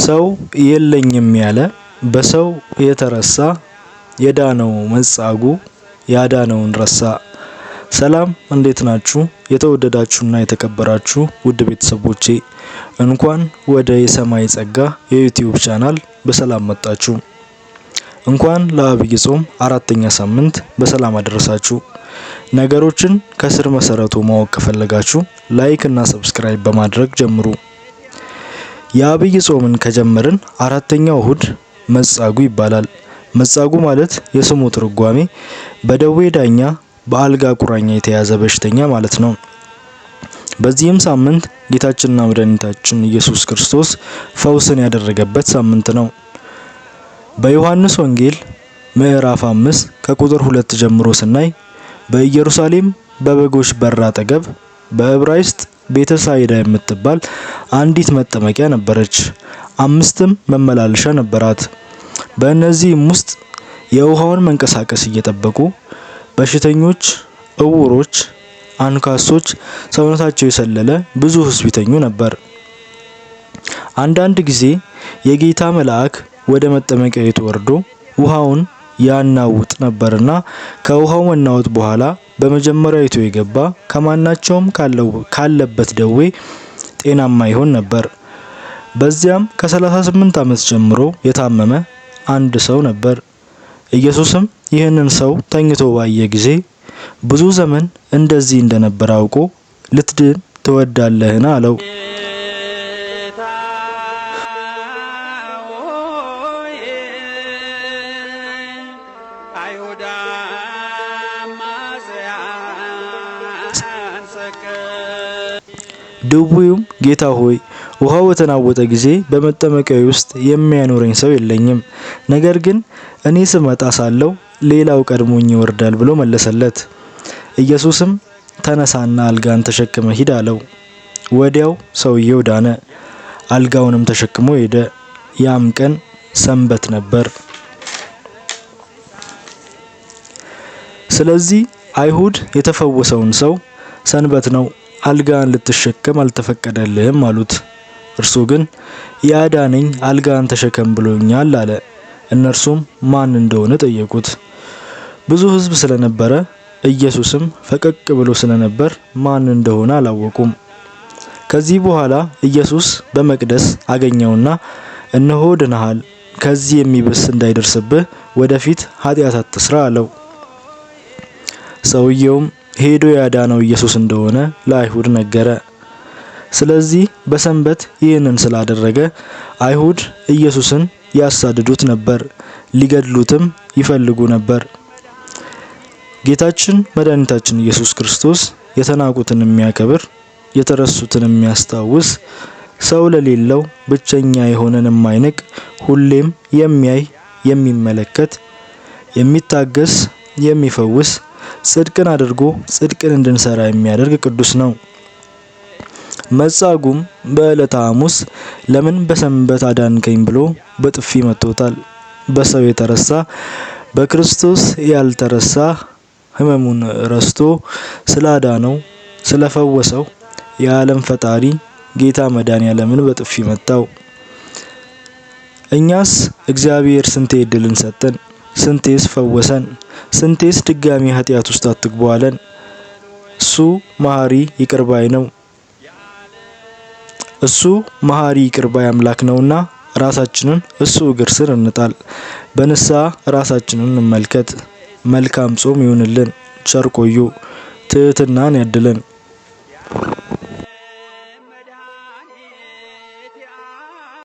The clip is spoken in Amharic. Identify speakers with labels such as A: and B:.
A: ሰው የለኝም ያለ በሰው የተረሳ የዳነው መጻጉዕ ያዳነውን ረሳ። ሰላም እንዴት ናችሁ? የተወደዳችሁና የተከበራችሁ ውድ ቤተሰቦቼ እንኳን ወደ የሰማይ ጸጋ የዩቲዩብ ቻናል በሰላም መጣችሁ። እንኳን ለዐቢይ ጾም አራተኛ ሳምንት በሰላም አደረሳችሁ። ነገሮችን ከስር መሰረቱ ማወቅ ከፈለጋችሁ ላይክ እና ሰብስክራይብ በማድረግ ጀምሩ። የዐቢይ ጾምን ከጀመርን አራተኛው እሁድ መጻጉዕ ይባላል። መጻጉዕ ማለት የስሙ ትርጓሜ በደዌ ዳኛ በአልጋ ቁራኛ የተያዘ በሽተኛ ማለት ነው። በዚህም ሳምንት ጌታችንና መድኃኒታችን ኢየሱስ ክርስቶስ ፈውስን ያደረገበት ሳምንት ነው። በዮሐንስ ወንጌል ምዕራፍ 5 ከቁጥር 2 ጀምሮ ስናይ በኢየሩሳሌም በበጎች በር አጠገብ በዕብራይስጥ ቤተሳይዳ የምትባል አንዲት መጠመቂያ ነበረች። 5ም መመላለሻ ነበራት። በእነዚህም ውስጥ የውሃውን መንቀሳቀስ እየጠበቁ በሽተኞች፣ እውሮች፣ አንካሶች፣ ሰውነታቸው የሰለለ ብዙ ሕዝብ ይተኙ ነበር። አንዳንድ ጊዜ የጌታ መልአክ ወደ መጠመቂያይቱ ወርዶ ውሃውን ያናውጥ ነበርና ከውሃው መናወጥ በኋላ በመጀመሪያይቱ የገባ ከማናቸውም ካለበት ደዌ ጤናማ ይሆን ነበር። በዚያም ከ38 ዓመት ጀምሮ የታመመ አንድ ሰው ነበር። ኢየሱስም ይህንን ሰው ተኝቶ ባየ ጊዜ ብዙ ዘመን እንደዚህ እንደነበር አውቆ ልትድን ትወዳለህን? አለው። ድውዩም ጌታ ሆይ ውሃው በተናወጠ ጊዜ በመጠመቂያው ውስጥ የሚያኖረኝ ሰው የለኝም፣ ነገር ግን እኔ ስመጣ ሳለው ሌላው ቀድሞኝ ይወርዳል ብሎ መለሰለት። ኢየሱስም ተነሳና አልጋን ተሸክመ ሂድ አለው። ወዲያው ሰውየው ዳነ፣ አልጋውንም ተሸክሞ ሄደ። ያም ቀን ሰንበት ነበር። ስለዚህ አይሁድ የተፈወሰውን ሰው ሰንበት ነው፣ አልጋን ልትሸከም አልተፈቀደልህም አሉት። እርሱ ግን ያዳነኝ አልጋን ተሸከም ብሎኛል አለ። እነርሱም ማን እንደሆነ ጠየቁት። ብዙ ሕዝብ ስለነበረ ኢየሱስም ፈቀቅ ብሎ ስለነበር ማን እንደሆነ አላወቁም። ከዚህ በኋላ ኢየሱስ በመቅደስ አገኘውና እነሆ ድነሃል፣ ከዚህ የሚብስ እንዳይደርስብህ ወደፊት ኃጢአት አትስራ አለው። ሰውየውም ሄዶ ያዳነው ኢየሱስ እንደሆነ ለአይሁድ ነገረ። ስለዚህ በሰንበት ይህንን ስላደረገ አይሁድ ኢየሱስን ያሳድዱት ነበር፣ ሊገድሉትም ይፈልጉ ነበር። ጌታችን መድኃኒታችን ኢየሱስ ክርስቶስ የተናቁትን የሚያከብር የተረሱትን የሚያስታውስ ሰው ለሌለው ብቸኛ የሆነን የማይንቅ ሁሌም የሚያይ የሚመለከት የሚታገስ የሚፈውስ ጽድቅን አድርጎ ጽድቅን እንድንሰራ የሚያደርግ ቅዱስ ነው። መጻጉዕም በዕለተ ሐሙስ ለምን በሰንበት አዳንከኝ ብሎ በጥፊ መቶታል። በሰው የተረሳ በክርስቶስ ያልተረሳ ሕመሙን ረስቶ ስላዳነው ስለፈወሰው የዓለም ፈጣሪ ጌታ መድኃኔዓለምን በጥፊ መታው። እኛስ እግዚአብሔር ስንቴ ዕድልን ሰጠን፣ ስንቴስ ፈወሰን፣ ስንቴስ ድጋሚ ኃጢአት ውስጥ አትግቡ አለን። እሱ መሐሪ ይቅር ባይ ነው። እሱ መሐሪ ይቅር ባይ አምላክ ነውና ራሳችንን እሱ እግር ስር እንጣል፣ በንስሐ ራሳችንን እንመልከት። መልካም ጾም ይሁንልን። ቸር ቆዩ። ትህትናን ያድለን።